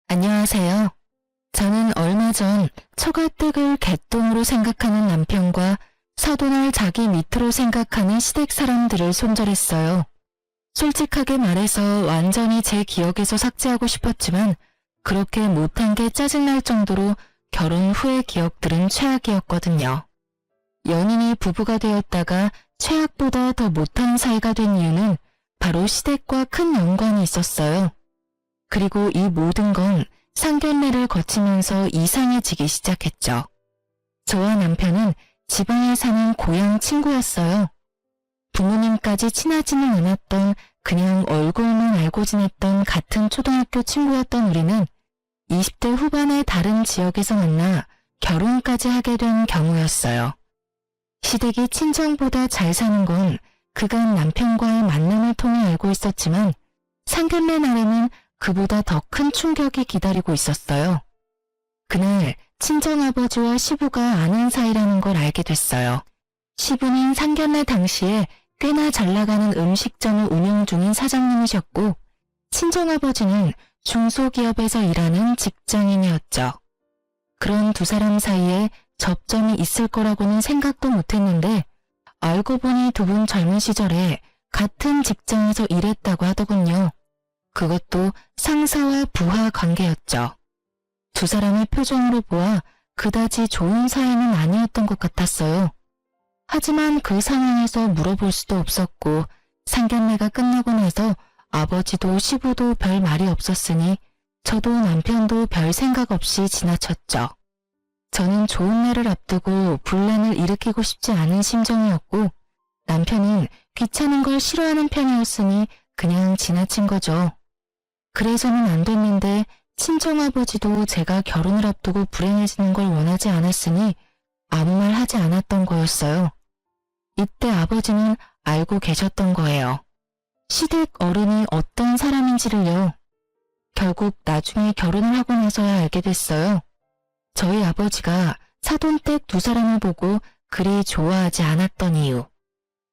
안녕하세요. 저는 얼마 전 처가댁을 개똥으로 생각하는 남편과 사돈을 자기 밑으로 생각하는 시댁 사람들을 손절했어요. 솔직하게 말해서 완전히 제 기억에서 삭제하고 싶었지만 그렇게 못한 게 짜증날 정도로 결혼 후의 기억들은 최악이었거든요. 연인이 부부가 되었다가 최악보다 더 못한 사이가 된 이유는 바로 시댁과 큰 연관이 있었어요. 그리고 이 모든 건 상견례를 거치면서 이상해지기 시작했죠. 저와 남편은 지방에 사는 고향 친구였어요. 부모님까지 친하지는 않았던 그냥 얼굴만 알고 지냈던 같은 초등학교 친구였던 우리는 20대 후반의 다른 지역에서 만나 결혼까지 하게 된 경우였어요. 시댁이 친정보다 잘 사는 건 그간 남편과의 만남을 통해 알고 있었지만 상견례 날에는 그보다 더 큰 충격이 기다리고 있었어요. 그날 친정아버지와 시부가 아는 사이라는 걸 알게 됐어요. 시부는 상견례 당시에 꽤나 잘 나가는 음식점을 운영 중인 사장님이셨고 친정아버지는 중소기업에서 일하는 직장인이었죠. 그런 두 사람 사이에 접점이 있을 거라고는 생각도 못했는데 알고 보니 두 분 젊은 시절에 같은 직장에서 일했다고 하더군요. 그것도 상사와 부하 관계였죠. 두 사람의 표정으로 보아 그다지 좋은 사이는 아니었던 것 같았어요. 하지만 그 상황에서 물어볼 수도 없었고 상견례가 끝나고 나서 아버지도 시부도 별 말이 없었으니 저도 남편도 별 생각 없이 지나쳤죠. 저는 좋은 날을 앞두고 분란을 일으키고 싶지 않은 심정이었고 남편은 귀찮은 걸 싫어하는 편이었으니 그냥 지나친 거죠. 그래서는 안 됐는데 친정아버지도 제가 결혼을 앞두고 불행해지는 걸 원하지 않았으니 아무 말 하지 않았던 거였어요. 이때 아버지는 알고 계셨던 거예요. 시댁 어른이 어떤 사람인지를요. 결국 나중에 결혼을 하고 나서야 알게 됐어요. 저희 아버지가 사돈댁 두 사람을 보고 그리 좋아하지 않았던 이유.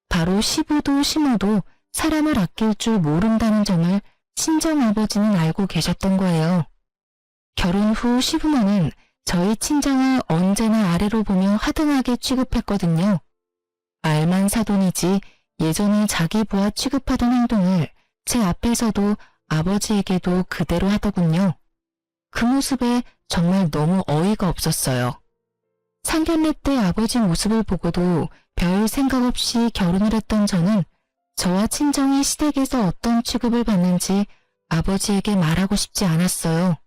바로 시부도 시모도 사람을 아낄 줄 모른다는 점을 친정아버지는 알고 계셨던 거예요. 결혼 후 시부모는 저희 친정을 언제나 아래로 보며 하등하게 취급했거든요. 알만 사돈이지 예전에 자기 부하 취급하던 행동을 제 앞에서도 아버지에게도 그대로 하더군요. 그 모습에 정말 너무 어이가 없었어요. 상견례 때 아버지 모습을 보고도 별 생각 없이 결혼을 했던 저는 저와 친정이 시댁에서 어떤 취급을 받는지 아버지에게 말하고 싶지 않았어요.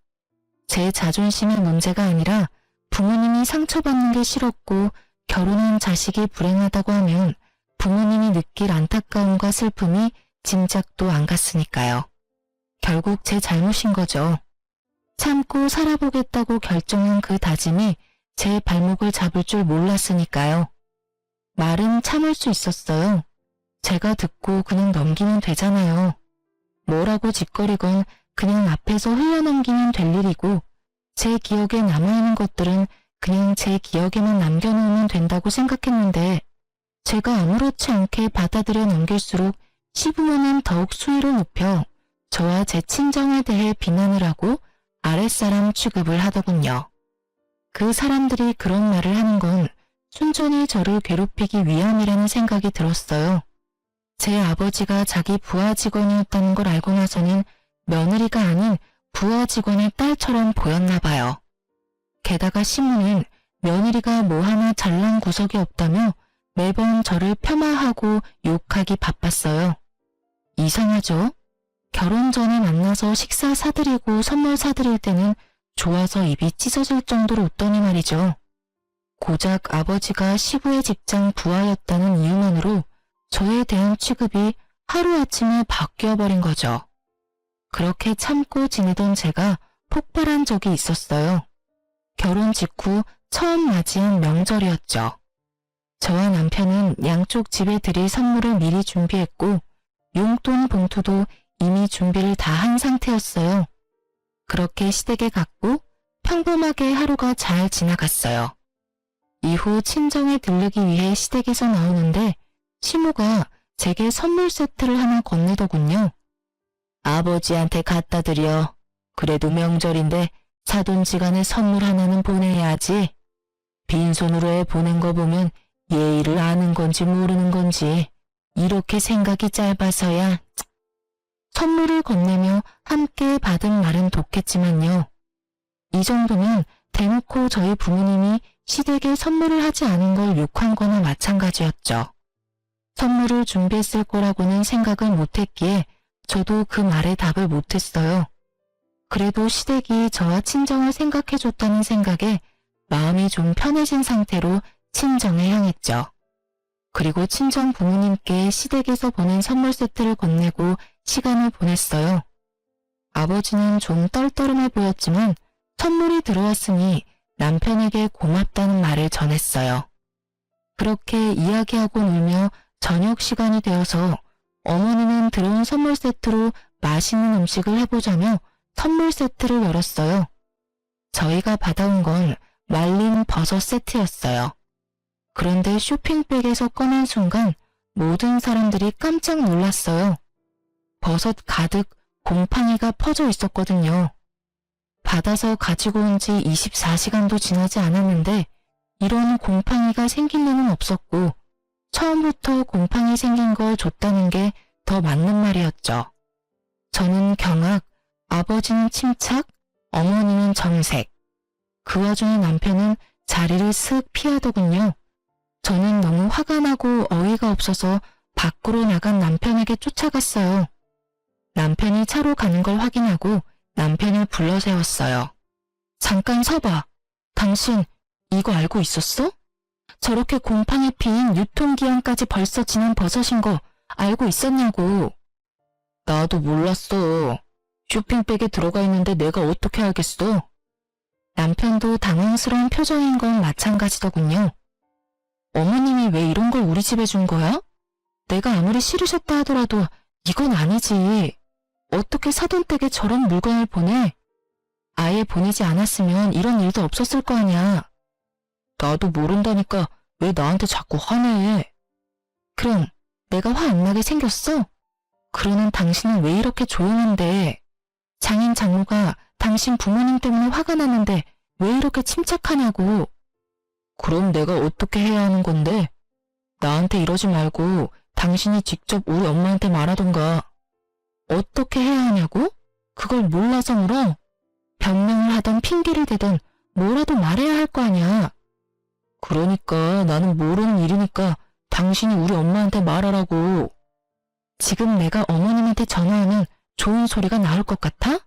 제 자존심의 문제가 아니라 부모님이 상처받는 게 싫었고 결혼한 자식이 불행하다고 하면 부모님이 느낄 안타까움과 슬픔이 짐작도 안 갔으니까요. 결국 제 잘못인 거죠. 참고 살아보겠다고 결정한 그 다짐이 제 발목을 잡을 줄 몰랐으니까요. 말은 참을 수 있었어요. 제가 듣고 그냥 넘기면 되잖아요. 뭐라고 짓거리건 그냥 앞에서 흘려넘기면 될 일이고 제 기억에 남아있는 것들은 그냥 제 기억에만 남겨놓으면 된다고 생각했는데 제가 아무렇지 않게 받아들여 넘길수록 시부모는 더욱 수위를 높여 저와 제 친정에 대해 비난을 하고 아랫사람 취급을 하더군요. 그 사람들이 그런 말을 하는 건 순전히 저를 괴롭히기 위함이라는 생각이 들었어요. 제 아버지가 자기 부하 직원이었다는 걸 알고 나서는 며느리가 아닌 부하 직원의 딸처럼 보였나 봐요. 게다가 시부는 며느리가 뭐 하나 잘난 구석이 없다며 매번 저를 폄하하고 욕하기 바빴어요. 이상하죠? 결혼 전에 만나서 식사 사드리고 선물 사드릴 때는 좋아서 입이 찢어질 정도로 웃더니 말이죠. 고작 아버지가 시부의 직장 부하였다는 이유만으로 저에 대한 취급이 하루아침에 바뀌어버린 거죠. 그렇게 참고 지내던 제가 폭발한 적이 있었어요. 결혼 직후 처음 맞이한 명절이었죠. 저와 남편은 양쪽 집에 드릴 선물을 미리 준비했고 용돈 봉투도 이미 준비를 다 한 상태였어요. 그렇게 시댁에 갔고 평범하게 하루가 잘 지나갔어요. 이후 친정에 들르기 위해 시댁에서 나오는데 시모가 제게 선물 세트를 하나 건네더군요. 아버지한테 갖다 드려. 그래도 명절인데 사돈지간에 선물 하나는 보내야지. 빈손으로 보낸 거 보면 예의를 아는 건지 모르는 건지 이렇게 생각이 짧아서야. 선물을 건네며 함께 받은 말은 좋겠지만요. 이 정도면 대놓고 저희 부모님이 시댁에 선물을 하지 않은 걸 욕한 거나 마찬가지였죠. 선물을 준비했을 거라고는 생각을 못했기에 저도 그 말에 답을 못했어요. 그래도 시댁이 저와 친정을 생각해줬다는 생각에 마음이 좀 편해진 상태로 친정에 향했죠. 그리고 친정 부모님께 시댁에서 보낸 선물 세트를 건네고 시간을 보냈어요. 아버지는 좀 떨떠름해 보였지만 선물이 들어왔으니 남편에게 고맙다는 말을 전했어요. 그렇게 이야기하고 놀며 저녁 시간이 되어서 어머니는 들어온 선물 세트로 맛있는 음식을 해보자며 선물 세트를 열었어요. 저희가 받아온 건 말린 버섯 세트였어요. 그런데 쇼핑백에서 꺼낸 순간 모든 사람들이 깜짝 놀랐어요. 버섯 가득 곰팡이가 퍼져 있었거든요. 받아서 가지고 온 지 24시간도 지나지 않았는데 이런 곰팡이가 생길 리는 없었고 처음부터 곰팡이 생긴 걸 줬다는 게 더 맞는 말이었죠. 저는 경악, 아버지는 침착, 어머니는 정색. 그 와중에 남편은 자리를 슥 피하더군요. 저는 너무 화가 나고 어이가 없어서 밖으로 나간 남편에게 쫓아갔어요. 남편이 차로 가는 걸 확인하고 남편을 불러 세웠어요. 잠깐 서봐. 당신 이거 알고 있었어? 저렇게 곰팡이 피인 유통기한까지 벌써 지난 버섯인 거 알고 있었냐고. 나도 몰랐어. 쇼핑백에 들어가 있는데 내가 어떻게 알겠어? 남편도 당황스러운 표정인 건 마찬가지더군요. 어머님이 왜 이런 걸 우리 집에 준 거야? 내가 아무리 싫으셨다 하더라도 이건 아니지. 어떻게 사돈댁에 저런 물건을 보내? 아예 보내지 않았으면 이런 일도 없었을 거 아니야. 나도 모른다니까 왜 나한테 자꾸 화내? 그럼 내가 화 안 나게 생겼어? 그러는 당신은 왜 이렇게 조용한데? 장인 장모가 당신 부모님 때문에 화가 났는데 왜 이렇게 침착하냐고. 그럼 내가 어떻게 해야 하는 건데? 나한테 이러지 말고 당신이 직접 우리 엄마한테 말하던가. 어떻게 해야 하냐고? 그걸 몰라서 물어? 변명을 하던 핑계를 대던 뭐라도 말해야 할 거 아니야. 그러니까 나는 모르는 일이니까 당신이 우리 엄마한테 말하라고. 지금 내가 어머님한테 전화하면 좋은 소리가 나올 것 같아?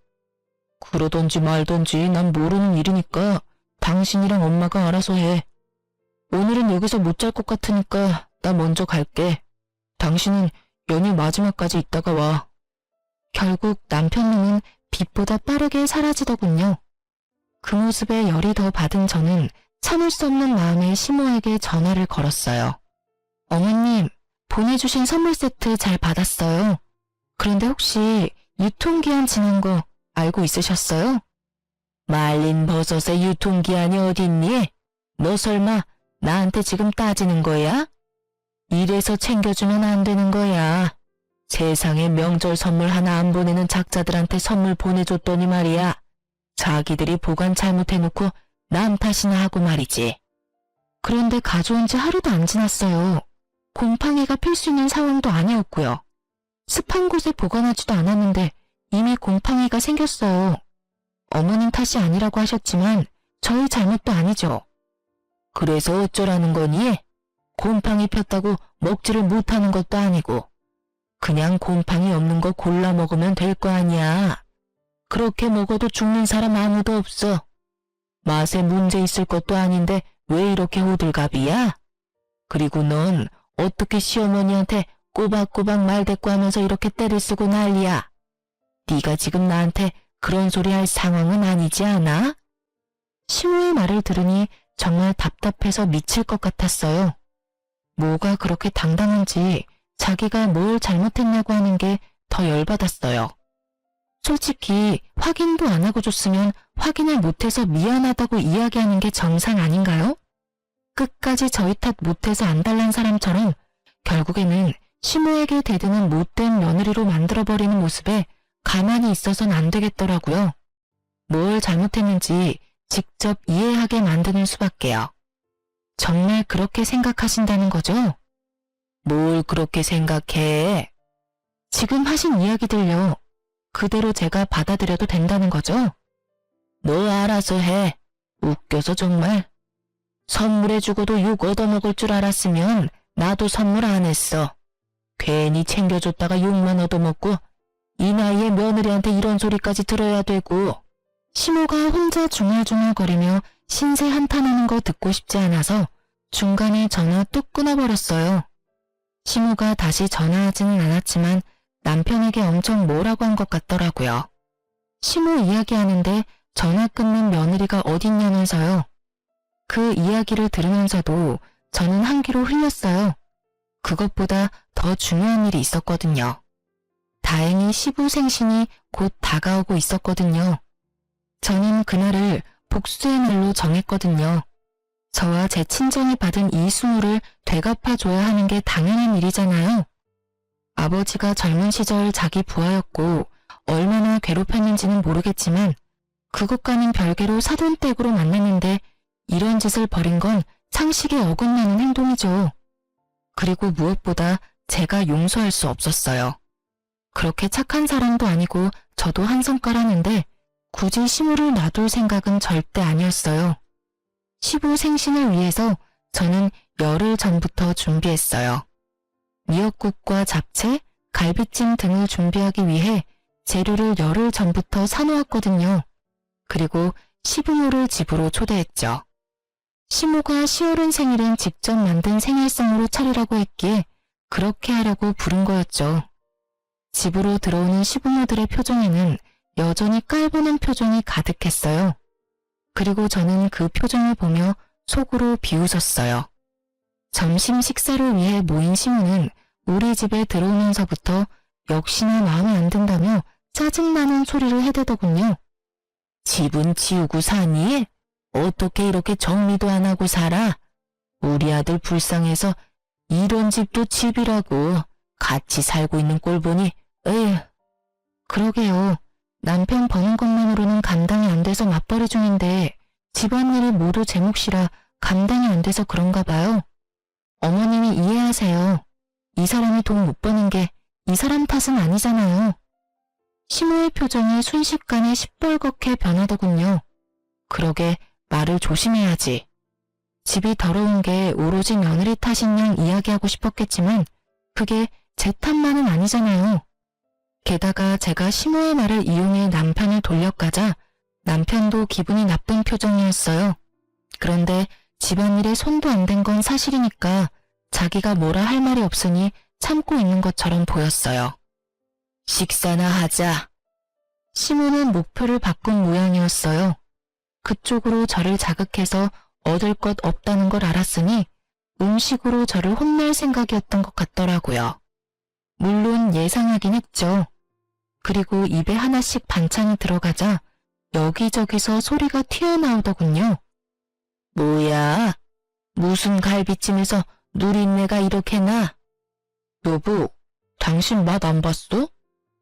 그러던지 말던지 난 모르는 일이니까 당신이랑 엄마가 알아서 해. 오늘은 여기서 못 잘 것 같으니까 나 먼저 갈게. 당신은 연휴 마지막까지 있다가 와. 결국 남편 눈은 빛보다 빠르게 사라지더군요. 그 모습에 열이 더 받은 저는 참을 수 없는 마음에 시모에게 전화를 걸었어요. 어머님, 보내주신 선물 세트 잘 받았어요. 그런데 혹시 유통기한 지난 거 알고 있으셨어요? 말린 버섯의 유통기한이 어딨니? 너 설마 나한테 지금 따지는 거야? 이래서 챙겨주면 안 되는 거야. 세상에 명절 선물 하나 안 보내는 작자들한테 선물 보내줬더니 말이야. 자기들이 보관 잘못해놓고 남 탓이나 하고 말이지. 그런데 가져온 지 하루도 안 지났어요. 곰팡이가 필 수 있는 상황도 아니었고요. 습한 곳에 보관하지도 않았는데 이미 곰팡이가 생겼어요. 어머님 탓이 아니라고 하셨지만 저희 잘못도 아니죠. 그래서 어쩌라는 거니? 곰팡이 폈다고 먹지를 못하는 것도 아니고 그냥 곰팡이 없는 거 골라 먹으면 될 거 아니야. 그렇게 먹어도 죽는 사람 아무도 없어. 맛에 문제 있을 것도 아닌데 왜 이렇게 호들갑이야? 그리고 넌 어떻게 시어머니한테 꼬박꼬박 말대꾸하면서 이렇게 때를 쓰고 난리야. 네가 지금 나한테 그런 소리 할 상황은 아니지 않아? 시모의 말을 들으니 정말 답답해서 미칠 것 같았어요. 뭐가 그렇게 당당한지 자기가 뭘 잘못했냐고 하는 게 더 열받았어요. 솔직히 확인도 안 하고 줬으면 확인을 못해서 미안하다고 이야기하는 게 정상 아닌가요? 끝까지 저희 탓 못해서 안달난 사람처럼 결국에는 시모에게 대드는 못된 며느리로 만들어버리는 모습에 가만히 있어선 안 되겠더라고요. 뭘 잘못했는지 직접 이해하게 만드는 수밖에요. 정말 그렇게 생각하신다는 거죠? 뭘 그렇게 생각해? 지금 하신 이야기들요. 그대로 제가 받아들여도 된다는 거죠? 너 알아서 해. 웃겨서 정말. 선물해주고도 욕 얻어먹을 줄 알았으면 나도 선물 안 했어. 괜히 챙겨줬다가 욕만 얻어먹고 이 나이에 며느리한테 이런 소리까지 들어야 되고. 시모가 혼자 중얼중얼거리며 신세 한탄하는 거 듣고 싶지 않아서 중간에 전화 뚝 끊어버렸어요. 시모가 다시 전화하지는 않았지만 남편에게 엄청 뭐라고 한 것 같더라고요. 시모 이야기하는데 전화 끊는 며느리가 어딨냐면서요. 그 이야기를 들으면서도 저는 한귀로 흘렸어요. 그것보다 더 중요한 일이 있었거든요. 다행히 시부 생신이 곧 다가오고 있었거든요. 저는 그날을 복수의 날로 정했거든요. 저와 제 친정이 받은 이 수모를 되갚아줘야 하는 게 당연한 일이잖아요. 아버지가 젊은 시절 자기 부하였고 얼마나 괴롭혔는지는 모르겠지만 그것과는 별개로 사돈댁으로 만났는데 이런 짓을 벌인 건 상식에 어긋나는 행동이죠. 그리고 무엇보다 제가 용서할 수 없었어요. 그렇게 착한 사람도 아니고 저도 한 성깔하는데 굳이 시부를 놔둘 생각은 절대 아니었어요. 시부 생신을 위해서 저는 열흘 전부터 준비했어요. 미역국과 잡채, 갈비찜 등을 준비하기 위해 재료를 열흘 전부터 사놓았거든요. 그리고 시부모를 집으로 초대했죠. 시모가 10월은 생일은 직접 만든 생일상으로 차리라고 했기에 그렇게 하려고 부른 거였죠. 집으로 들어오는 시부모들의 표정에는 여전히 깔보는 표정이 가득했어요. 그리고 저는 그 표정을 보며 속으로 비웃었어요. 점심 식사를 위해 모인 시모는 우리 집에 들어오면서부터 역시나 마음에 안 든다며 짜증나는 소리를 해대더군요. 집은 치우고 사니? 어떻게 이렇게 정리도 안 하고 살아? 우리 아들 불쌍해서 이런 집도 집이라고 같이 살고 있는 꼴 보니 에휴. 그러게요. 남편 버는 것만으로는 감당이 안 돼서 맞벌이 중인데 집안일이 모두 제 몫이라 감당이 안 돼서 그런가 봐요. 어머님이 이해하세요. 이 사람이 돈 못 버는 게 이 사람 탓은 아니잖아요. 시모의 표정이 순식간에 시뻘겋게 변하더군요. 그러게 말을 조심해야지. 집이 더러운 게 오로지 며느리 탓인 양 이야기하고 싶었겠지만 그게 제 탓만은 아니잖아요. 게다가 제가 시모의 말을 이용해 남편을 돌려가자 남편도 기분이 나쁜 표정이었어요. 그런데 집안일에 손도 안 댄 건 사실이니까 자기가 뭐라 할 말이 없으니 참고 있는 것처럼 보였어요. 식사나 하자. 시모는 목표를 바꾼 모양이었어요. 그쪽으로 저를 자극해서 얻을 것 없다는 걸 알았으니 음식으로 저를 혼낼 생각이었던 것 같더라고요. 물론 예상하긴 했죠. 그리고 입에 하나씩 반찬이 들어가자 여기저기서 소리가 튀어나오더군요. 뭐야? 무슨 갈비찜에서 누린내가 이렇게 나? 여보, 당신 맛 안 봤어?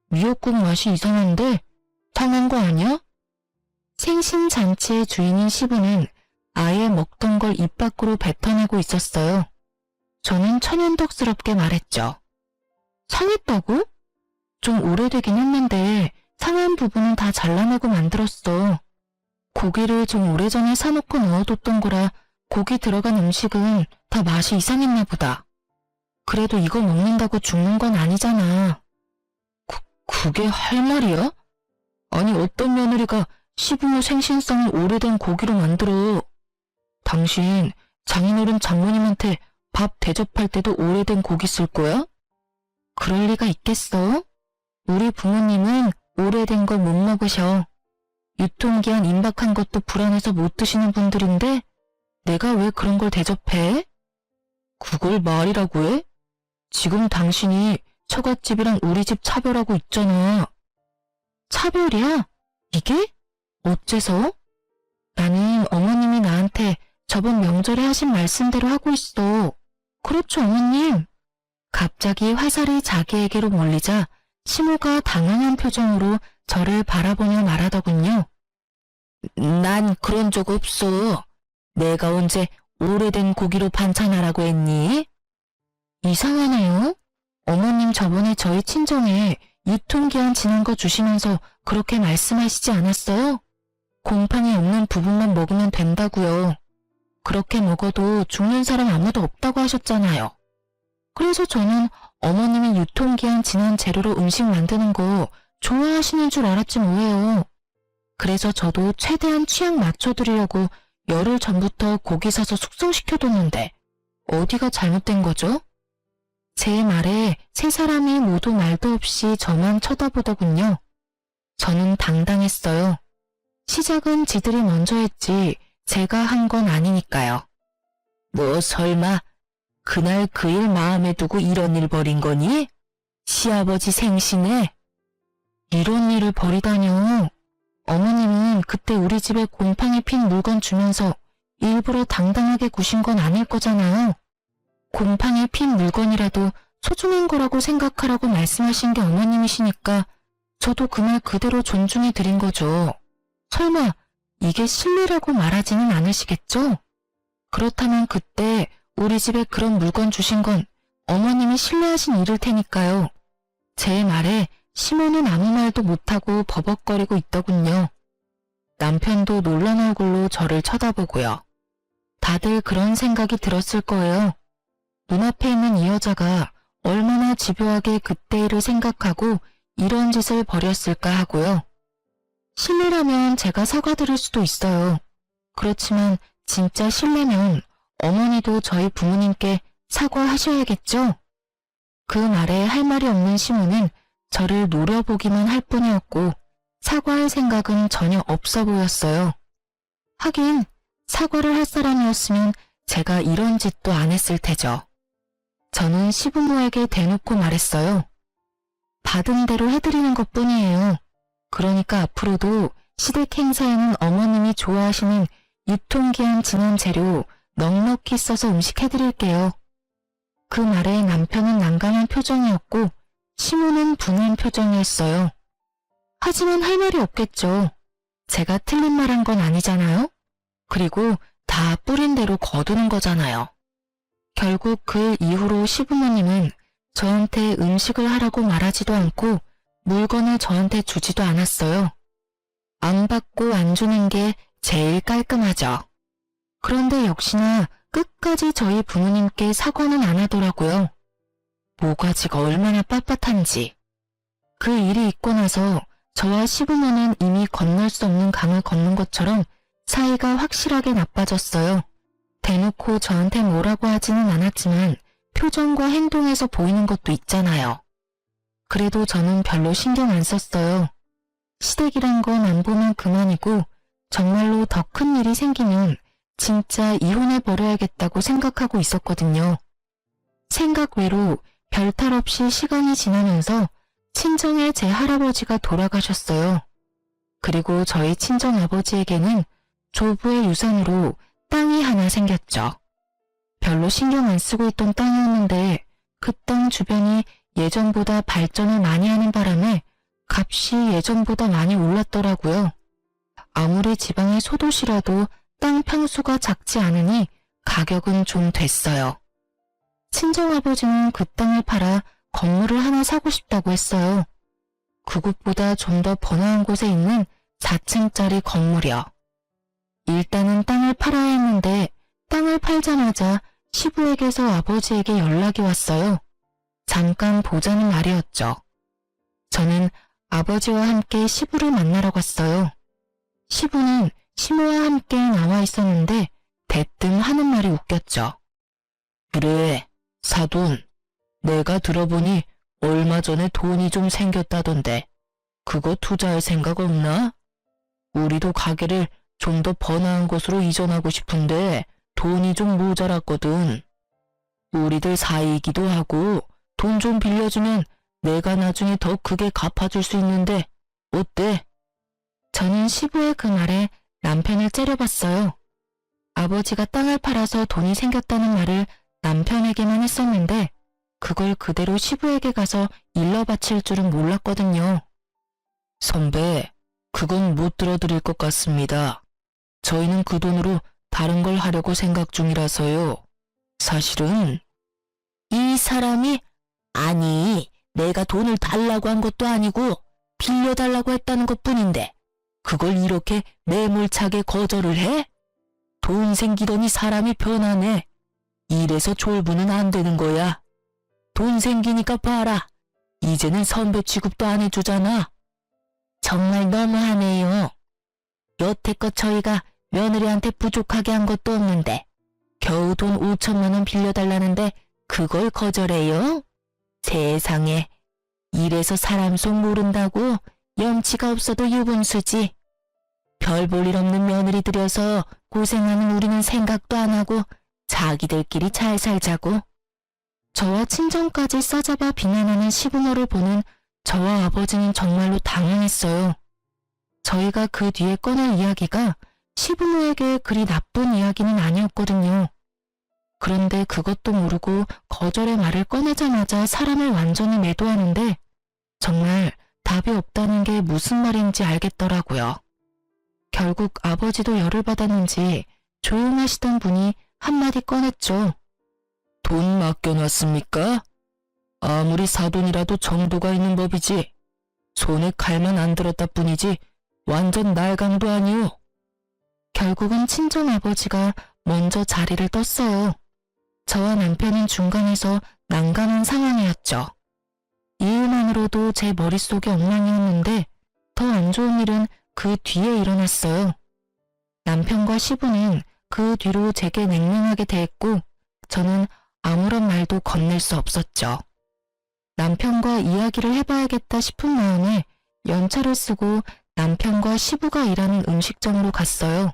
미역국 맛이 이상한데 상한 거 아니야? 생신잔치의 주인인 시부는 아예 먹던 걸 입 밖으로 뱉어내고 있었어요. 저는 천연덕스럽게 말했죠. 상했다고? 좀 오래되긴 했는데 상한 부분은 다 잘라내고 만들었어. 고기를 좀 오래전에 사놓고 넣어뒀던 거라 고기 들어간 음식은 다 맛이 이상했나 보다. 그래도 이거 먹는다고 죽는 건 아니잖아. 그게 할 말이야? 아니 어떤 며느리가 시부모 생신상을 오래된 고기로 만들어. 당신 장인어른 장모님한테 밥 대접할 때도 오래된 고기 쓸 거야? 그럴 리가 있겠어? 우리 부모님은 오래된 걸 못 먹으셔. 유통기한 임박한 것도 불안해서 못 드시는 분들인데 내가 왜 그런 걸 대접해? 그걸 말이라고 해? 지금 당신이 처갓집이랑 우리 집 차별하고 있잖아. 차별이야? 이게? 어째서? 나는 어머님이 나한테 저번 명절에 하신 말씀대로 하고 있어. 그렇죠, 어머님. 갑자기 화살이 자기에게로 몰리자 시모가 당황한 표정으로 저를 바라보며 말하더군요. 난 그런 적 없어. 내가 언제 오래된 고기로 반찬하라고 했니? 이상하네요. 어머님 저번에 저희 친정에 유통기한 지난 거 주시면서 그렇게 말씀하시지 않았어요? 곰팡이 없는 부분만 먹으면 된다고요. 그렇게 먹어도 죽는 사람 아무도 없다고 하셨잖아요. 그래서 저는 어머님이 유통기한 지난 재료로 음식 만드는 거 좋아하시는 줄 알았지 뭐예요. 그래서 저도 최대한 취향 맞춰드리려고 열흘 전부터 고기 사서 숙성시켜뒀는데 어디가 잘못된 거죠? 제 말에 세 사람이 모두 말도 없이 저만 쳐다보더군요. 저는 당당했어요. 시작은 지들이 먼저 했지 제가 한 건 아니니까요. 뭐 설마 그날 그 일 마음에 두고 이런 일 벌인 거니? 시아버지 생신에? 이런 일을 벌이다뇨. 어머님은 그때 우리 집에 곰팡이 핀 물건 주면서 일부러 당당하게 구신 건 아닐 거잖아요. 곰팡이 핀 물건이라도 소중한 거라고 생각하라고 말씀하신 게 어머님이시니까 저도 그 말 그대로 존중해 드린 거죠. 설마 이게 실례라고 말하지는 않으시겠죠? 그렇다면 그때 우리 집에 그런 물건 주신 건 어머님이 실례하신 일일 테니까요. 제 말에 시모는 아무 말도 못하고 버벅거리고 있더군요. 남편도 놀란 얼굴로 저를 쳐다보고요. 다들 그런 생각이 들었을 거예요. 눈앞에 있는 이 여자가 얼마나 집요하게 그때 일을 생각하고 이런 짓을 벌였을까 하고요. 실례라면 제가 사과드릴 수도 있어요. 그렇지만 진짜 실례면 어머니도 저희 부모님께 사과하셔야겠죠? 그 말에 할 말이 없는 시모는 저를 노려보기만 할 뿐이었고 사과할 생각은 전혀 없어 보였어요. 하긴 사과를 할 사람이었으면 제가 이런 짓도 안 했을 테죠. 저는 시부모에게 대놓고 말했어요. 받은 대로 해드리는 것뿐이에요. 그러니까 앞으로도 시댁 행사에는 어머님이 좋아하시는 유통기한 지난 재료 넉넉히 써서 음식 해드릴게요. 그 말에 남편은 난감한 표정이었고 시모는 분한 표정이었어요. 하지만 할 말이 없겠죠. 제가 틀린 말 한 건 아니잖아요. 그리고 다 뿌린 대로 거두는 거잖아요. 결국 그 이후로 시부모님은 저한테 음식을 하라고 말하지도 않고 물건을 저한테 주지도 않았어요. 안 받고 안 주는 게 제일 깔끔하죠. 그런데 역시나 끝까지 저희 부모님께 사과는 안 하더라고요. 모가지가 얼마나 빳빳한지. 그 일이 있고 나서 저와 시부모는 이미 건널 수 없는 강을 건넌 것처럼 사이가 확실하게 나빠졌어요. 대놓고 저한테 뭐라고 하지는 않았지만 표정과 행동에서 보이는 것도 있잖아요. 그래도 저는 별로 신경 안 썼어요. 시댁이란 건 안 보면 그만이고 정말로 더 큰 일이 생기면 진짜 이혼해버려야겠다고 생각하고 있었거든요. 생각 외로 별탈 없이 시간이 지나면서 친정의 제 할아버지가 돌아가셨어요. 그리고 저희 친정아버지에게는 조부의 유산으로 땅이 하나 생겼죠. 별로 신경 안 쓰고 있던 땅이었는데 그 땅 주변이 예전보다 발전을 많이 하는 바람에 값이 예전보다 많이 올랐더라고요. 아무리 지방의 소도시라도 땅 평수가 작지 않으니 가격은 좀 됐어요. 친정아버지는 그 땅을 팔아 건물을 하나 사고 싶다고 했어요. 그곳보다 좀 더 번화한 곳에 있는 4층짜리 건물이요. 일단은 땅을 팔아야 했는데 땅을 팔자마자 시부에게서 아버지에게 연락이 왔어요. 잠깐 보자는 말이었죠. 저는 아버지와 함께 시부를 만나러 갔어요. 시부는 시모와 함께 나와 있었는데 대뜸 하는 말이 웃겼죠. 그래, 사돈. 내가 들어보니 얼마 전에 돈이 좀 생겼다던데 그거 투자할 생각 없나? 우리도 가게를 좀 더 번화한 곳으로 이전하고 싶은데 돈이 좀 모자랐거든. 우리들 사이이기도 하고 돈 좀 빌려주면 내가 나중에 더 크게 갚아줄 수 있는데 어때? 저는 시부의 그 말에 남편을 째려봤어요. 아버지가 땅을 팔아서 돈이 생겼다는 말을 남편에게만 했었는데 그걸 그대로 시부에게 가서 일러 바칠 줄은 몰랐거든요. 선배, 그건 못 들어드릴 것 같습니다. 저희는 그 돈으로 다른 걸 하려고 생각 중이라서요. 사실은 이 사람이 아니 내가 돈을 달라고 한 것도 아니고 빌려달라고 했다는 것뿐인데 그걸 이렇게 매몰차게 거절을 해? 돈 생기더니 사람이 변하네. 이래서 졸부는 안 되는 거야. 돈 생기니까 봐라. 이제는 선배 취급도 안 해주잖아. 정말 너무하네요. 여태껏 저희가 며느리한테 부족하게 한 것도 없는데 겨우 돈 5천만 원 빌려달라는데 그걸 거절해요? 세상에. 이래서 사람 속 모른다고 염치가 없어도 유분수지. 별 볼 일 없는 며느리 들여서 고생하는 우리는 생각도 안 하고 자기들끼리 잘 살자고. 저와 친정까지 싸잡아 비난하는 시부모를 보는 저와 아버지는 정말로 당황했어요. 저희가 그 뒤에 꺼낼 이야기가 시부모에게 그리 나쁜 이야기는 아니었거든요. 그런데 그것도 모르고 거절의 말을 꺼내자마자 사람을 완전히 매도하는데 정말 답이 없다는 게 무슨 말인지 알겠더라고요. 결국 아버지도 열을 받았는지 조용하시던 분이 한마디 꺼냈죠. 돈 맡겨놨습니까? 아무리 사돈이라도 정도가 있는 법이지. 손에 칼만 안 들었다 뿐이지 완전 날강도 아니오. 결국은 친정아버지가 먼저 자리를 떴어요. 저와 남편은 중간에서 난감한 상황이었죠. 이 일만으로도 제 머릿속이 엉망이었는데 더 안 좋은 일은 그 뒤에 일어났어요. 남편과 시부는 그 뒤로 제게 냉랭하게 대했고 저는 아무런 말도 건넬 수 없었죠. 남편과 이야기를 해봐야겠다 싶은 마음에 연차를 쓰고 남편과 시부가 일하는 음식점으로 갔어요.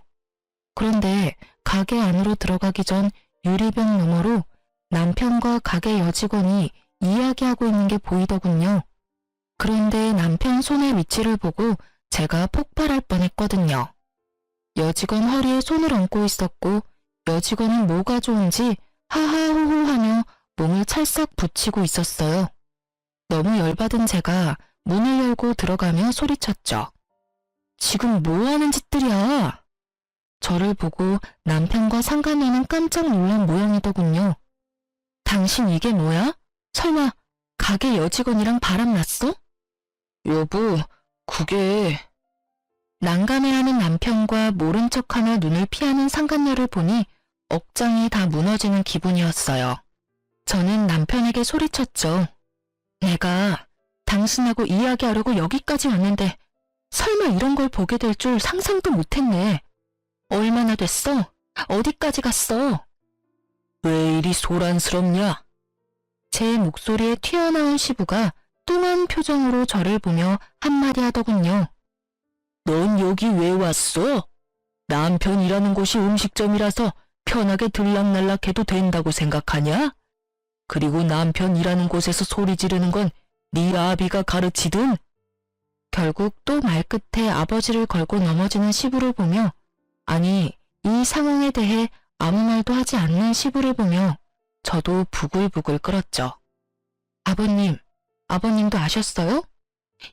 그런데 가게 안으로 들어가기 전 유리병 너머로 남편과 가게 여직원이 이야기하고 있는 게 보이더군요. 그런데 남편 손의 위치를 보고 제가 폭발할 뻔했거든요. 여직원 허리에 손을 얹고 있었고 여직원은 뭐가 좋은지 하하호호 하며 몸을 찰싹 붙이고 있었어요. 너무 열받은 제가 문을 열고 들어가며 소리쳤죠. 지금 뭐 하는 짓들이야? 저를 보고 남편과 상간녀는 깜짝 놀란 모양이더군요. 당신 이게 뭐야? 설마 가게 여직원이랑 바람났어? 여보, 그게... 난감해하는 남편과 모른 척하며 눈을 피하는 상간녀를 보니 억장이 다 무너지는 기분이었어요. 저는 남편에게 소리쳤죠. 내가 당신하고 이야기하려고 여기까지 왔는데 설마 이런 걸 보게 될 줄 상상도 못했네. 얼마나 됐어? 어디까지 갔어? 왜 이리 소란스럽냐? 제 목소리에 튀어나온 시부가 뚱한 표정으로 저를 보며 한마디 하더군요. 넌 여기 왜 왔어? 남편 일하는 곳이 음식점이라서 편하게 들락날락해도 된다고 생각하냐? 그리고 남편 일하는 곳에서 소리 지르는 건 네 아비가 가르치든? 결국 또 말끝에 아버지를 걸고 넘어지는 시부를 보며 아니 이 상황에 대해 아무 말도 하지 않는 시부를 보며 저도 부글부글 끓었죠. 아버님도 아셨어요?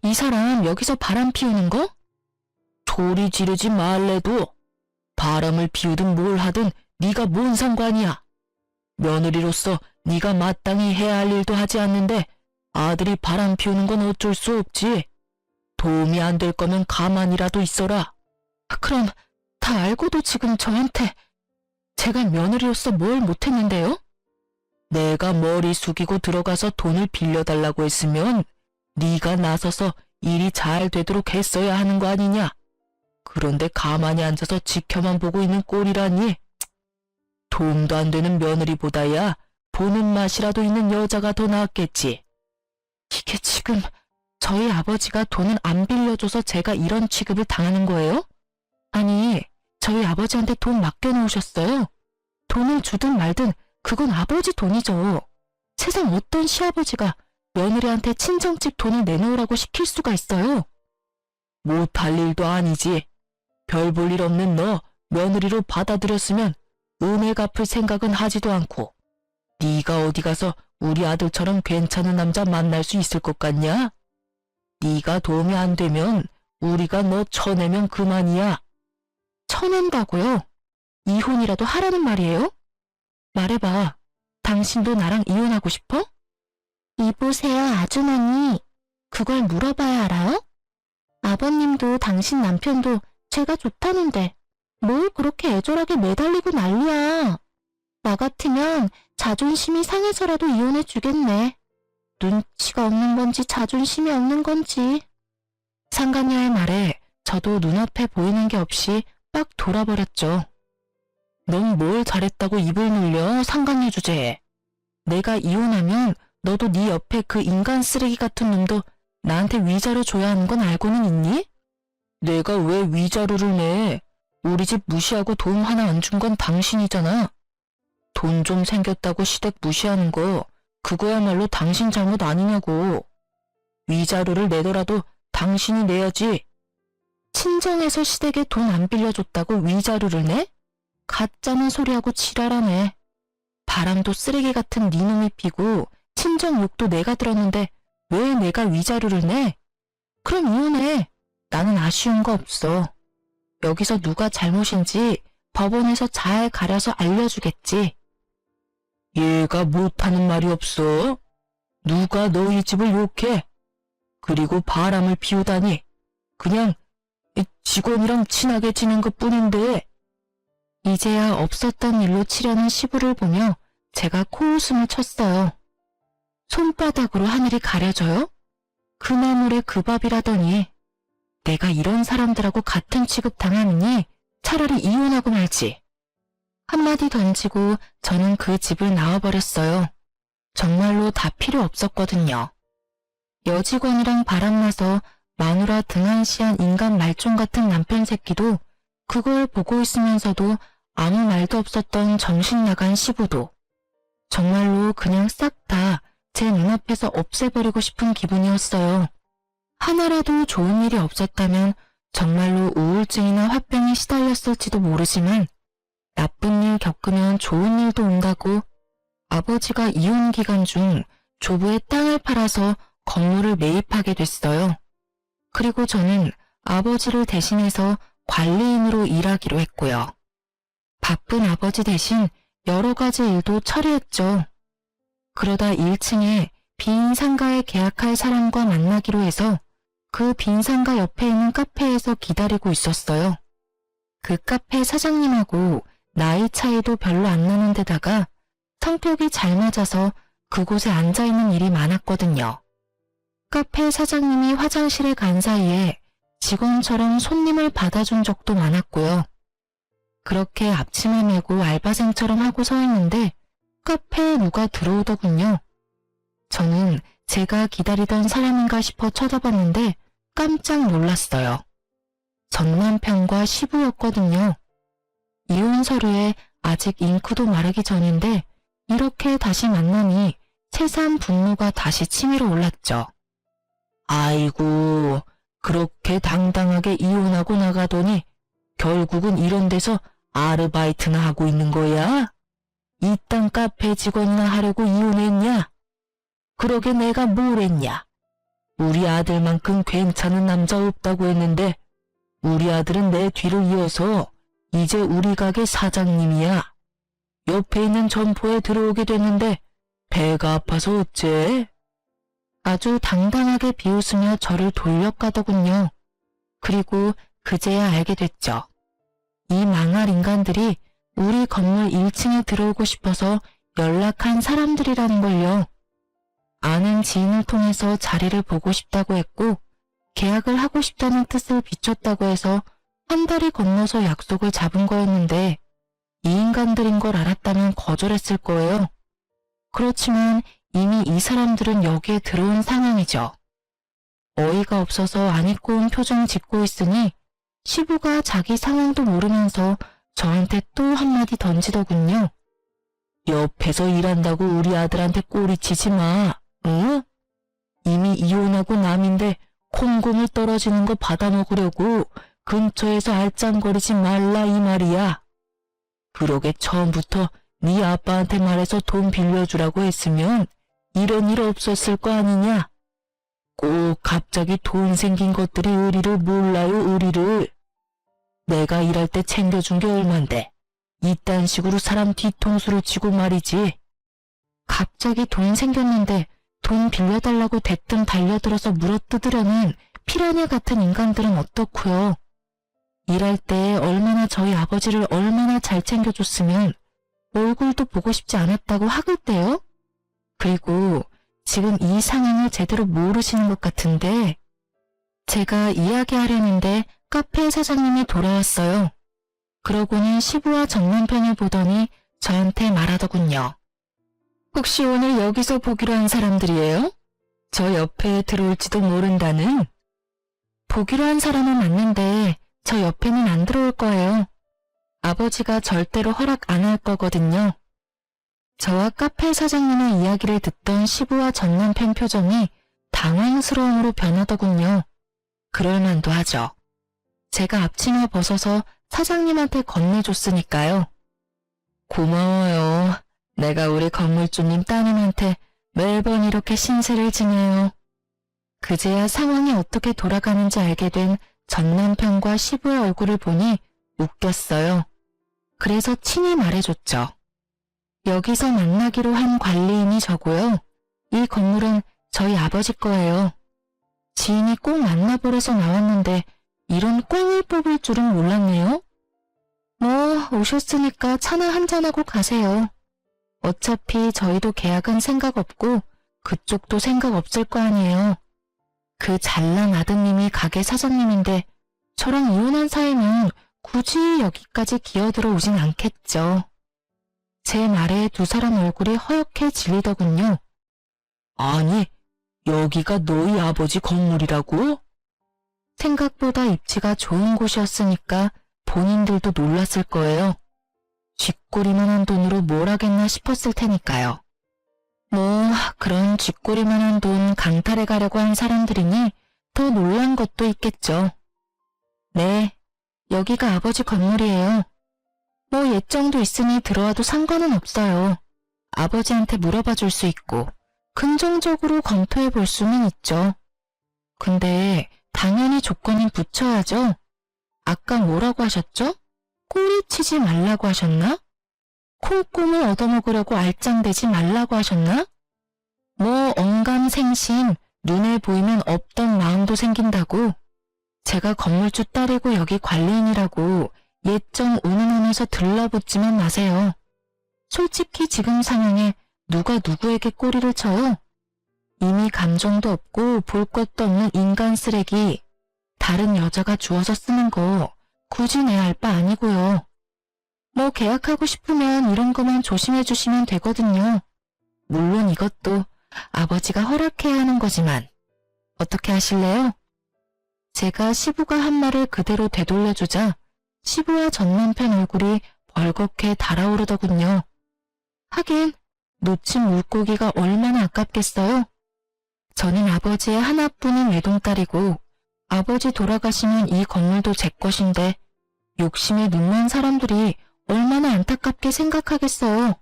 이 사람 여기서 바람 피우는 거? 소리 지르지 말래도 바람을 피우든 뭘 하든 네가 뭔 상관이야. 며느리로서 네가 마땅히 해야 할 일도 하지 않는데 아들이 바람 피우는 건 어쩔 수 없지. 도움이 안 될 거면 가만히라도 있어라. 그럼 다 알고도 지금 저한테 제가 며느리로서 뭘 못했는데요? 내가 머리 숙이고 들어가서 돈을 빌려달라고 했으면 네가 나서서 일이 잘 되도록 했어야 하는 거 아니냐? 그런데 가만히 앉아서 지켜만 보고 있는 꼴이라니. 도움도 안 되는 며느리보다야 보는 맛이라도 있는 여자가 더 낫겠지. 이게 지금 저희 아버지가 돈을 안 빌려줘서 제가 이런 취급을 당하는 거예요? 아니, 저희 아버지한테 돈 맡겨놓으셨어요. 돈을 주든 말든 그건 아버지 돈이죠. 세상 어떤 시아버지가 며느리한테 친정집 돈을 내놓으라고 시킬 수가 있어요? 못할 일도 아니지. 별 볼 일 없는 너 며느리로 받아들였으면 은혜 갚을 생각은 하지도 않고 네가 어디 가서 우리 아들처럼 괜찮은 남자 만날 수 있을 것 같냐? 네가 도움이 안 되면 우리가 너 쳐내면 그만이야. 쳐낸다고요? 이혼이라도 하라는 말이에요? 말해봐. 당신도 나랑 이혼하고 싶어? 이보세요, 아주머니. 그걸 물어봐야 알아요? 아버님도 당신 남편도 제가 좋다는데 뭘 그렇게 애절하게 매달리고 난리야. 나 같으면 자존심이 상해서라도 이혼해 주겠네. 눈치가 없는 건지 자존심이 없는 건지. 상간녀의 말에 저도 눈앞에 보이는 게 없이 빡 돌아버렸죠. 넌 뭘 잘했다고 입을 놀려, 상간녀 주제에. 내가 이혼하면 너도 네 옆에 그 인간 쓰레기 같은 놈도 나한테 위자료 줘야 하는 건 알고는 있니? 내가 왜 위자료를 내? 우리 집 무시하고 돈 하나 안 준 건 당신이잖아. 돈 좀 생겼다고 시댁 무시하는 거 그거야말로 당신 잘못 아니냐고. 위자료를 내더라도 당신이 내야지. 친정에서 시댁에 돈 안 빌려줬다고 위자료를 내? 가짜는 소리하고 지랄하네. 바람도 쓰레기 같은 네 놈이 피고 친정 욕도 내가 들었는데 왜 내가 위자료를 내? 그럼 이혼해. 나는 아쉬운 거 없어. 여기서 누가 잘못인지 법원에서 잘 가려서 알려주겠지. 얘가 못하는 말이 없어. 누가 너희 집을 욕해? 그리고 바람을 피우다니. 그냥 직원이랑 친하게 지낸 것뿐인데. 이제야 없었던 일로 치려는 시부를 보며 제가 코웃음을 쳤어요. 손바닥으로 하늘이 가려져요? 그 나물에 그 밥이라더니. 내가 이런 사람들하고 같은 취급 당하느니 차라리 이혼하고 말지. 한마디 던지고 저는 그 집을 나와버렸어요. 정말로 다 필요 없었거든요. 여직원이랑 바람나서 마누라 등한시한 인간 말종 같은 남편 새끼도, 그걸 보고 있으면서도 아무 말도 없었던 정신 나간 시부도, 정말로 그냥 싹 다 제 눈앞에서 없애버리고 싶은 기분이었어요. 하나라도 좋은 일이 없었다면 정말로 우울증이나 화병에 시달렸을지도 모르지만, 나쁜 일 겪으면 좋은 일도 온다고 아버지가 이혼 기간 중 조부의 땅을 팔아서 건물을 매입하게 됐어요. 그리고 저는 아버지를 대신해서 관리인으로 일하기로 했고요. 바쁜 아버지 대신 여러 가지 일도 처리했죠. 그러다 1층에 빈 상가에 계약할 사람과 만나기로 해서 그 빈 상가 옆에 있는 카페에서 기다리고 있었어요. 그 카페 사장님하고 나이 차이도 별로 안 나는 데다가 성격이 잘 맞아서 그곳에 앉아있는 일이 많았거든요. 카페 사장님이 화장실에 간 사이에 직원처럼 손님을 받아준 적도 많았고요. 그렇게 앞치마 메고 알바생처럼 하고 서 있는데 카페에 누가 들어오더군요. 저는 제가 기다리던 사람인가 싶어 쳐다봤는데 깜짝 놀랐어요. 전 남편과 시부였거든요. 이혼 서류에 아직 잉크도 마르기 전인데 이렇게 다시 만나니 새삼 분노가 다시 치밀어 올랐죠. 아이고, 그렇게 당당하게 이혼하고 나가더니 결국은 이런 데서 아르바이트나 하고 있는 거야? 이딴 카페 직원이나 하려고 이혼했냐? 그러게 내가 뭘 했냐? 우리 아들만큼 괜찮은 남자 없다고 했는데 우리 아들은 내 뒤를 이어서 이제 우리 가게 사장님이야. 옆에 있는 점포에 들어오게 됐는데 배가 아파서 어째? 아주 당당하게 비웃으며 저를 돌려가더군요. 그리고 그제야 알게 됐죠. 이 망할 인간들이 우리 건물 1층에 들어오고 싶어서 연락한 사람들이라는 걸요. 아는 지인을 통해서 자리를 보고 싶다고 했고 계약을 하고 싶다는 뜻을 비췄다고 해서 한 달이 건너서 약속을 잡은 거였는데 이 인간들인 걸 알았다면 거절했을 거예요. 그렇지만 이미 이 사람들은 여기에 들어온 상황이죠. 어이가 없어서 안 입고 온 표정 짓고 있으니 시부가 자기 상황도 모르면서 저한테 또 한마디 던지더군요. 옆에서 일한다고 우리 아들한테 꼬리치지 마. 응? 이미 이혼하고 남인데 콩고물 떨어지는 거 받아먹으려고 근처에서 알짱거리지 말라 이 말이야. 그러게 처음부터 네 아빠한테 말해서 돈 빌려주라고 했으면 이런 일 없었을 거 아니냐. 꼭 갑자기 돈 생긴 것들이 의리를 몰라요, 의리를. 내가 일할 때 챙겨준 게 얼만데 이딴 식으로 사람 뒤통수를 치고 말이지. 갑자기 돈 생겼는데 돈 빌려달라고 대뜸 달려들어서 물어뜯으려는 피라냐 같은 인간들은 어떻고요. 일할 때 얼마나 저희 아버지를 얼마나 잘 챙겨줬으면 얼굴도 보고 싶지 않았다고 학을 떼요? 그리고 지금 이 상황을 제대로 모르시는 것 같은데 제가 이야기하려는데 카페 사장님이 돌아왔어요. 그러고는 시부와 전남편을 보더니 저한테 말하더군요. 혹시 오늘 여기서 보기로 한 사람들이에요? 저 옆에 들어올지도 모른다는? 보기로 한 사람은 맞는데 저 옆에는 안 들어올 거예요. 아버지가 절대로 허락 안 할 거거든요. 저와 카페 사장님의 이야기를 듣던 시부와 전남편 표정이 당황스러움으로 변하더군요. 그럴만도 하죠. 제가 앞치마 벗어서 사장님한테 건네줬으니까요. 고마워요. 내가 우리 건물주님 따님한테 매번 이렇게 신세를 지내요. 그제야 상황이 어떻게 돌아가는지 알게 된 전남편과 시부의 얼굴을 보니 웃겼어요. 그래서 친히 말해줬죠. 여기서 만나기로 한 관리인이 저고요. 이 건물은 저희 아버지 거예요. 지인이 꼭 만나보래서 나왔는데 이런 꽝을 뽑을 줄은 몰랐네요. 뭐 오셨으니까 차나 한잔하고 가세요. 어차피 저희도 계약은 생각 없고 그쪽도 생각 없을 거 아니에요. 그 잘난 아드님이 가게 사장님인데 저랑 이혼한 사이면 굳이 여기까지 기어들어 오진 않겠죠. 제 말에 두 사람 얼굴이 허옇게 질리더군요. 아니, 여기가 너희 아버지 건물이라고? 생각보다 입지가 좋은 곳이었으니까 본인들도 놀랐을 거예요. 쥐꼬리만한 돈으로 뭘 하겠나 싶었을 테니까요. 뭐 그런 쥐꼬리만한 돈 강탈해 가려고 한 사람들이니 더 놀란 것도 있겠죠. 네, 여기가 아버지 건물이에요. 뭐 예정도 있으니 들어와도 상관은 없어요. 아버지한테 물어봐 줄 수 있고 긍정적으로 검토해 볼 수는 있죠. 근데 당연히 조건은 붙여야죠. 아까 뭐라고 하셨죠? 꼬리치지 말라고 하셨나? 콩콩을 얻어먹으려고 알짱대지 말라고 하셨나? 뭐 언감생심, 눈에 보이면 없던 마음도 생긴다고. 제가 건물주 딸이고 여기 관리인이라고 예정 운운하면서 들러붙지만 마세요. 솔직히 지금 상황에 누가 누구에게 꼬리를 쳐요? 이미 감정도 없고 볼 것도 없는 인간 쓰레기. 다른 여자가 주워서 쓰는 거 굳이 내 알 바 아니고요. 뭐 계약하고 싶으면 이런 것만 조심해 주시면 되거든요. 물론 이것도 아버지가 허락해야 하는 거지만 어떻게 하실래요? 제가 시부가 한 말을 그대로 되돌려주자 시부와 전남편 얼굴이 벌겋게 달아오르더군요. 하긴 놓친 물고기가 얼마나 아깝겠어요? 저는 아버지의 하나뿐인 외동딸이고 아버지 돌아가시면 이 건물도 제 것인데 욕심에 눈먼 사람들이 얼마나 안타깝게 생각하겠어요.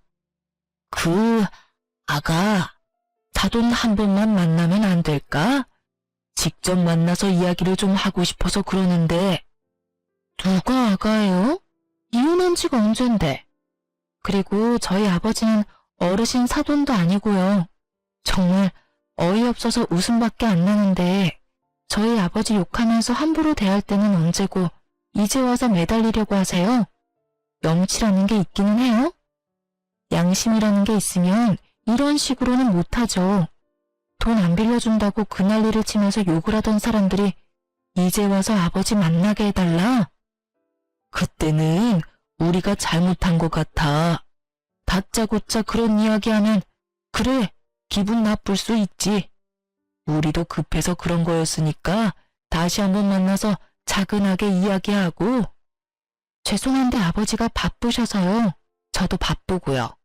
아가, 사돈 한 번만 만나면 안 될까? 직접 만나서 이야기를 좀 하고 싶어서 그러는데. 누가 아가예요? 이혼한 지가 언젠데. 그리고 저희 아버지는 어르신 사돈도 아니고요. 정말 어이없어서 웃음밖에 안 나는데 저희 아버지 욕하면서 함부로 대할 때는 언제고 이제 와서 매달리려고 하세요? 염치라는 게 있기는 해요? 양심이라는 게 있으면 이런 식으로는 못하죠. 돈 안 빌려준다고 그 난리를 치면서 욕을 하던 사람들이 이제 와서 아버지 만나게 해달라? 그때는 우리가 잘못한 것 같아. 다짜고짜 그런 이야기하면 그래, 기분 나쁠 수 있지. 우리도 급해서 그런 거였으니까 다시 한번 만나서 차근하게 이야기하고. 죄송한데 아버지가 바쁘셔서요. 저도 바쁘고요.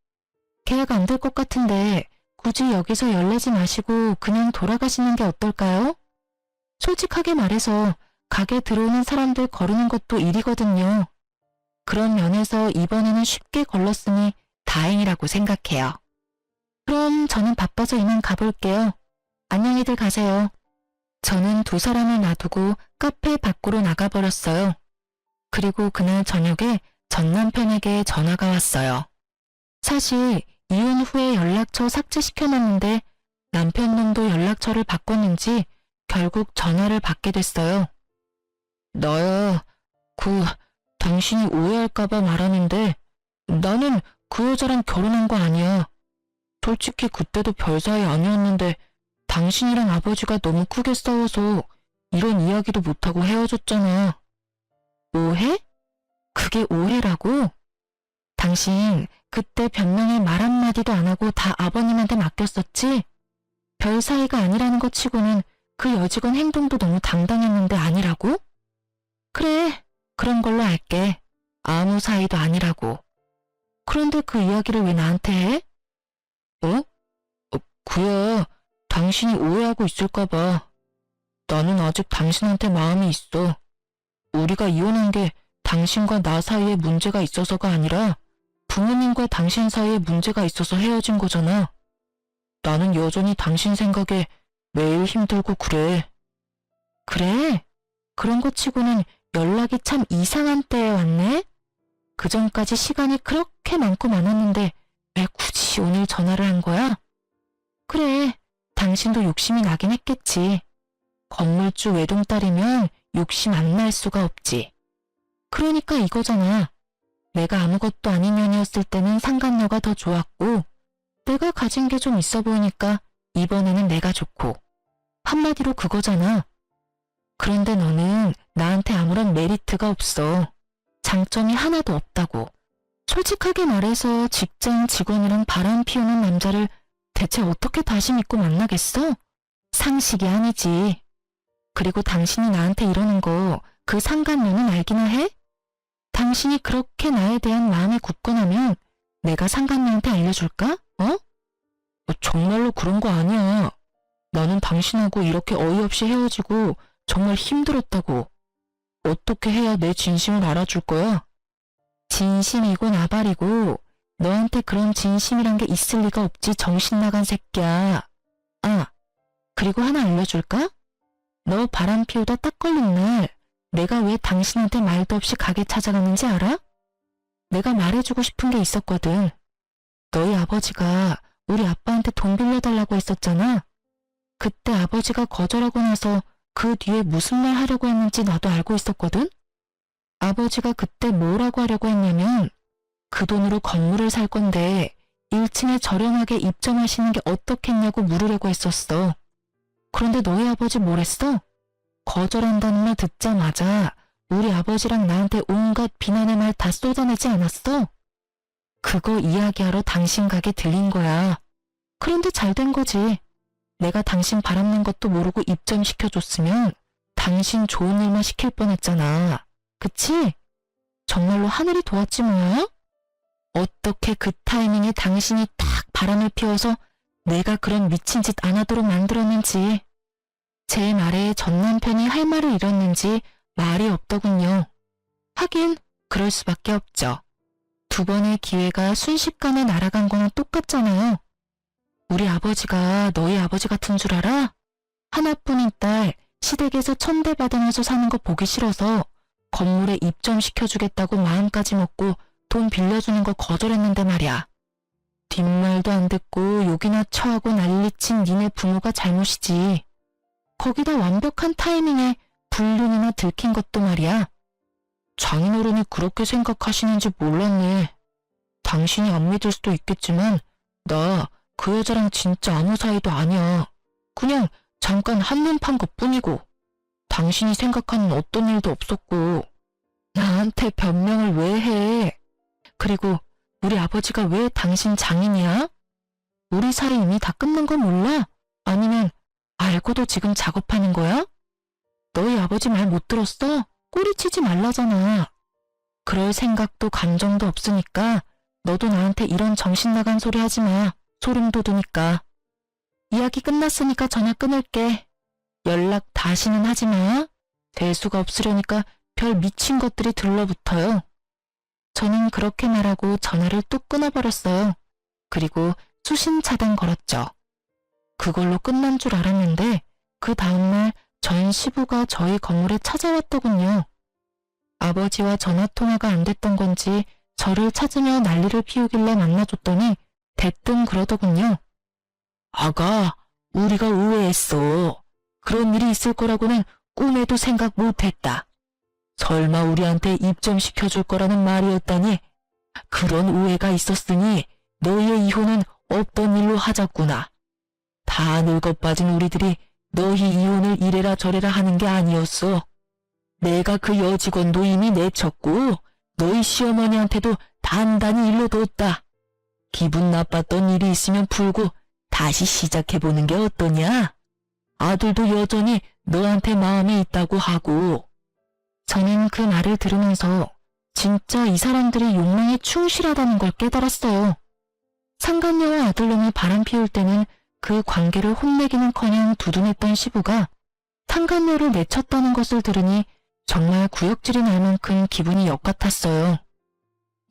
계약 안 될 것 같은데 굳이 여기서 열내지 마시고 그냥 돌아가시는 게 어떨까요? 솔직하게 말해서 가게 들어오는 사람들 거르는 것도 일이거든요. 그런 면에서 이번에는 쉽게 걸렀으니 다행이라고 생각해요. 그럼 저는 바빠서 이만 가볼게요. 안녕히들 가세요. 저는 두 사람을 놔두고 카페 밖으로 나가버렸어요. 그리고 그날 저녁에 전 남편에게 전화가 왔어요. 사실 이혼 후에 연락처 삭제시켜놨는데 남편 놈도 연락처를 바꿨는지 결국 전화를 받게 됐어요. 나야, 당신이 오해할까봐 말하는데 나는 그 여자랑 결혼한 거 아니야. 솔직히 그때도 별 사이 아니었는데 당신이랑 아버지가 너무 크게 싸워서 이런 이야기도 못하고 헤어졌잖아. 오해? 그게 오해라고? 당신 그때 변명에 말 한마디도 안 하고 다 아버님한테 맡겼었지? 별 사이가 아니라는 것 치고는 그 여직원 행동도 너무 당당했는데 아니라고? 그래, 그런 걸로 알게. 아무 사이도 아니라고. 그런데 그 이야기를 왜 나한테 해? 어? 그야 당신이 오해하고 있을까봐. 나는 아직 당신한테 마음이 있어. 우리가 이혼한 게 당신과 나 사이에 문제가 있어서가 아니라 부모님과 당신 사이에 문제가 있어서 헤어진 거잖아. 나는 여전히 당신 생각에 매일 힘들고 그래. 그래? 그런 거 치고는 연락이 참 이상한 때에 왔네? 그전까지 시간이 그렇게 많고 많았는데 왜 굳이 오늘 전화를 한 거야? 그래, 당신도 욕심이 나긴 했겠지. 건물주 외동딸이면 욕심 안 날 수가 없지. 그러니까 이거잖아. 내가 아무것도 아닌 년이었을 때는 상간녀가 더 좋았고 내가 가진 게 좀 있어 보이니까 이번에는 내가 좋고. 한마디로 그거잖아. 그런데 너는 나한테 아무런 메리트가 없어. 장점이 하나도 없다고. 솔직하게 말해서 직장 직원이랑 바람 피우는 남자를 대체 어떻게 다시 믿고 만나겠어? 상식이 아니지. 그리고 당신이 나한테 이러는 거 그 상간녀는 알기나 해? 당신이 그렇게 나에 대한 마음이 굳건하면 내가 상간녀한테 알려줄까? 정말로 그런 거 아니야. 나는 당신하고 이렇게 어이없이 헤어지고 정말 힘들었다고. 어떻게 해야 내 진심을 알아줄 거야? 진심이고 나발이고 너한테 그런 진심이란 게 있을 리가 없지, 정신 나간 새끼야. 아, 그리고 하나 알려줄까? 너 바람 피우다 딱 걸린 날 내가 왜 당신한테 말도 없이 가게 찾아갔는지 알아? 내가 말해주고 싶은 게 있었거든. 너희 아버지가 우리 아빠한테 돈 빌려달라고 했었잖아. 그때 아버지가 거절하고 나서 그 뒤에 무슨 말 하려고 했는지 나도 알고 있었거든. 아버지가 그때 뭐라고 하려고 했냐면 그 돈으로 건물을 살 건데 1층에 저렴하게 입점하시는 게 어떻겠냐고 물으려고 했었어. 그런데 너희 아버지 뭐랬어? 거절한다는 말 듣자마자 우리 아버지랑 나한테 온갖 비난의 말 다 쏟아내지 않았어? 그거 이야기하러 당신 가게 들린 거야. 그런데 잘 된 거지. 내가 당신 바람낸 것도 모르고 입점시켜줬으면 당신 좋은 일만 시킬 뻔했잖아. 그치? 정말로 하늘이 도왔지 뭐야? 어떻게 그 타이밍에 당신이 딱 바람을 피워서 내가 그런 미친 짓 안 하도록 만들었는지. 제 말에 전 남편이 할 말을 잃었는지 말이 없더군요. 하긴 그럴 수밖에 없죠. 두 번의 기회가 순식간에 날아간 거는 똑같잖아요. 우리 아버지가 너희 아버지 같은 줄 알아? 하나뿐인 딸 시댁에서 천대받으면서 사는 거 보기 싫어서 건물에 입점시켜주겠다고 마음까지 먹고 돈 빌려주는 거 거절했는데 말이야. 뒷말도 안 듣고 욕이나 처하고 난리친 니네 부모가 잘못이지. 거기다 완벽한 타이밍에 불륜이나 들킨 것도 말이야. 장인어른이 그렇게 생각하시는지 몰랐네. 당신이 안 믿을 수도 있겠지만 나 그 여자랑 진짜 아무 사이도 아니야. 그냥 잠깐 한눈 판 것뿐이고 당신이 생각하는 어떤 일도 없었고. 나한테 변명을 왜 해? 그리고 우리 아버지가 왜 당신 장인이야? 우리 사이 이미 다 끝난 거 몰라? 아니면 알고도 지금 작업하는 거야? 너희 아버지 말 못 들었어? 꼬리치지 말라잖아. 그럴 생각도 감정도 없으니까 너도 나한테 이런 정신 나간 소리 하지 마. 소름 돋으니까. 이야기 끝났으니까 전화 끊을게. 연락 다시는 하지 마. 대수가 없으려니까 별 미친 것들이 들러붙어요. 저는 그렇게 말하고 전화를 뚝 끊어버렸어요. 그리고 수신 차단 걸었죠. 그걸로 끝난 줄 알았는데 그 다음날 전 시부가 저희 건물에 찾아왔더군요. 아버지와 전화통화가 안 됐던 건지 저를 찾으며 난리를 피우길래 만나줬더니 대뜸 그러더군요. 아가, 우리가 오해했어. 그런 일이 있을 거라고는 꿈에도 생각 못했다. 설마 우리한테 입점시켜줄 거라는 말이었다니. 그런 오해가 있었으니 너희의 이혼은 없던 일로 하자꾸나. 다 늙어 빠진 우리들이 너희 이혼을 이래라 저래라 하는 게 아니었어. 내가 그 여직원도 이미 내쳤고 너희 시어머니한테도 단단히 일러뒀다. 기분 나빴던 일이 있으면 풀고 다시 시작해보는 게 어떠냐? 아들도 여전히 너한테 마음이 있다고 하고. 저는 그 말을 들으면서 진짜 이 사람들이 욕망에 충실하다는 걸 깨달았어요. 상간녀와 아들놈이 바람 피울 때는 그 관계를 혼내기는커녕 두둔했던 시부가 상간녀를 내쳤다는 것을 들으니 정말 구역질이 날 만큼 기분이 역같았어요.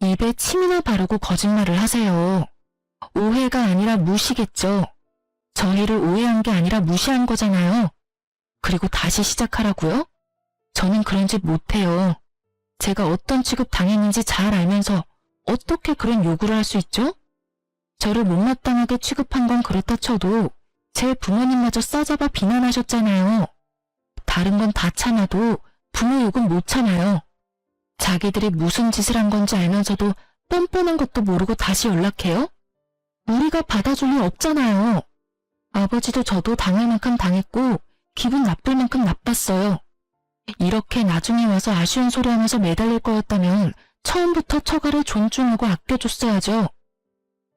입에 침이나 바르고 거짓말을 하세요. 오해가 아니라 무시겠죠. 저희를 오해한 게 아니라 무시한 거잖아요. 그리고 다시 시작하라고요? 저는 그런 짓 못해요. 제가 어떤 취급 당했는지 잘 알면서 어떻게 그런 요구를 할 수 있죠? 저를 못마땅하게 취급한 건 그렇다 쳐도 제 부모님마저 싸잡아 비난하셨잖아요. 다른 건 다 참아도 부모 욕은 못 참아요. 자기들이 무슨 짓을 한 건지 알면서도 뻔뻔한 것도 모르고 다시 연락해요? 우리가 받아줄 리 없잖아요. 아버지도 저도 당할 만큼 당했고 기분 나쁠 만큼 나빴어요. 이렇게 나중에 와서 아쉬운 소리 하면서 매달릴 거였다면 처음부터 처가를 존중하고 아껴줬어야죠.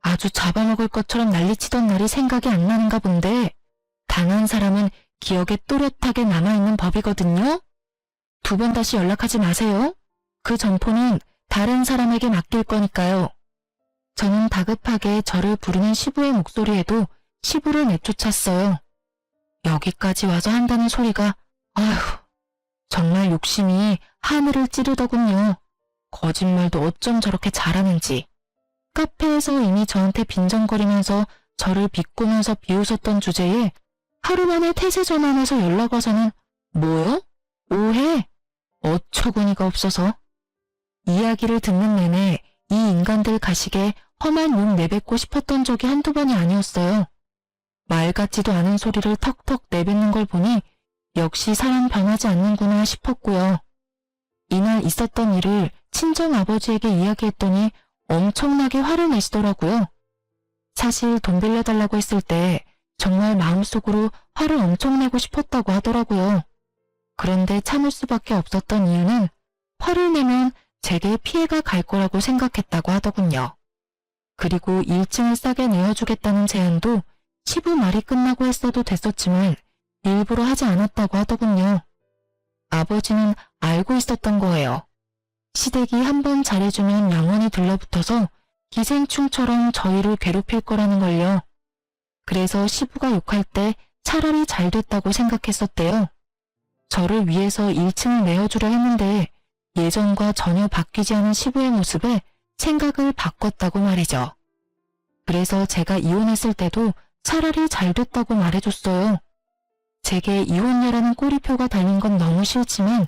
아주 잡아먹을 것처럼 난리치던 날이 생각이 안 나는가 본데 당한 사람은 기억에 또렷하게 남아있는 법이거든요. 2번 다시 연락하지 마세요. 그 점포는 다른 사람에게 맡길 거니까요. 저는 다급하게 저를 부르는 시부의 목소리에도 시부를 내쫓았어요. 여기까지 와서 한다는 소리가 아휴 정말 욕심이 하늘을 찌르더군요. 거짓말도 어쩜 저렇게 잘하는지. 카페에서 이미 저한테 빈정거리면서 저를 비꼬면서 비웃었던 주제에 하루 만에 태세 전환해서 연락 와서는 뭐요? 오해? 어처구니가 없어서. 이야기를 듣는 내내 이 인간들 가식에 험한 욕 내뱉고 싶었던 적이 한두 번이 아니었어요. 말 같지도 않은 소리를 턱턱 내뱉는 걸 보니 역시 사람 변하지 않는구나 싶었고요. 이날 있었던 일을 친정아버지에게 이야기했더니 엄청나게 화를 내시더라고요. 사실 돈 빌려달라고 했을 때 정말 마음속으로 화를 엄청 내고 싶었다고 하더라고요. 그런데 참을 수밖에 없었던 이유는 화를 내면 제게 피해가 갈 거라고 생각했다고 하더군요. 그리고 1층을 싸게 내어주겠다는 제안도 시부 말이 끝나고 했어도 됐었지만 일부러 하지 않았다고 하더군요. 아버지는 알고 있었던 거예요. 시댁이 한번 잘해주면 영원히 들러붙어서 기생충처럼 저희를 괴롭힐 거라는 걸요. 그래서 시부가 욕할 때 차라리 잘 됐다고 생각했었대요. 저를 위해서 1층을 내어주려 했는데 예전과 전혀 바뀌지 않은 시부의 모습에 생각을 바꿨다고 말이죠. 그래서 제가 이혼했을 때도 차라리 잘 됐다고 말해줬어요. 제게 이혼녀라는 꼬리표가 달린 건 너무 싫지만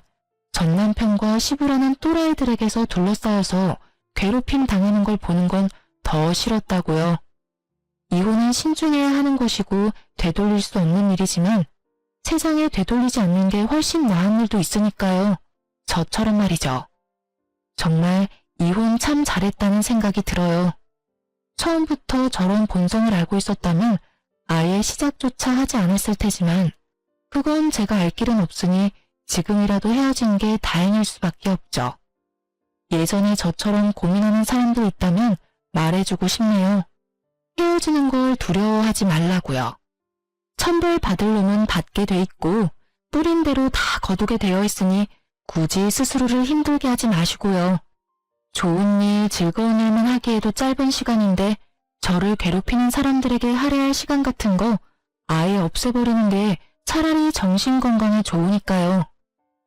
전 남편과 시부라는 또라이들에게서 둘러싸여서 괴롭힘 당하는 걸 보는 건 더 싫었다고요. 이혼은 신중해야 하는 것이고 되돌릴 수 없는 일이지만 세상에 되돌리지 않는 게 훨씬 나은 일도 있으니까요. 저처럼 말이죠. 정말 이혼 참 잘했다는 생각이 들어요. 처음부터 저런 본성을 알고 있었다면 아예 시작조차 하지 않았을 테지만 그건 제가 알 길은 없으니 지금이라도 헤어진 게 다행일 수밖에 없죠. 예전에 저처럼 고민하는 사람들 있다면 말해주고 싶네요. 헤어지는 걸 두려워하지 말라고요. 천벌 받을 놈은 받게 돼 있고 뿌린 대로 다 거두게 되어 있으니 굳이 스스로를 힘들게 하지 마시고요. 좋은 일, 즐거운 일만 하기에도 짧은 시간인데 저를 괴롭히는 사람들에게 할애할 시간 같은 거 아예 없애버리는 게 차라리 정신건강에 좋으니까요.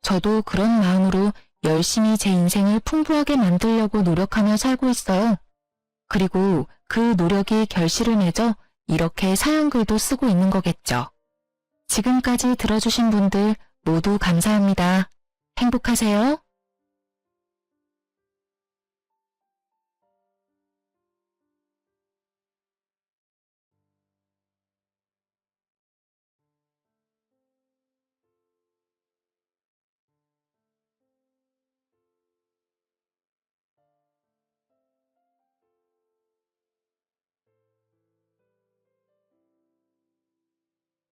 저도 그런 마음으로 열심히 제 인생을 풍부하게 만들려고 노력하며 살고 있어요. 그리고 그 노력이 결실을 맺어 이렇게 사연글도 쓰고 있는 거겠죠. 지금까지 들어주신 분들 모두 감사합니다. 행복하세요.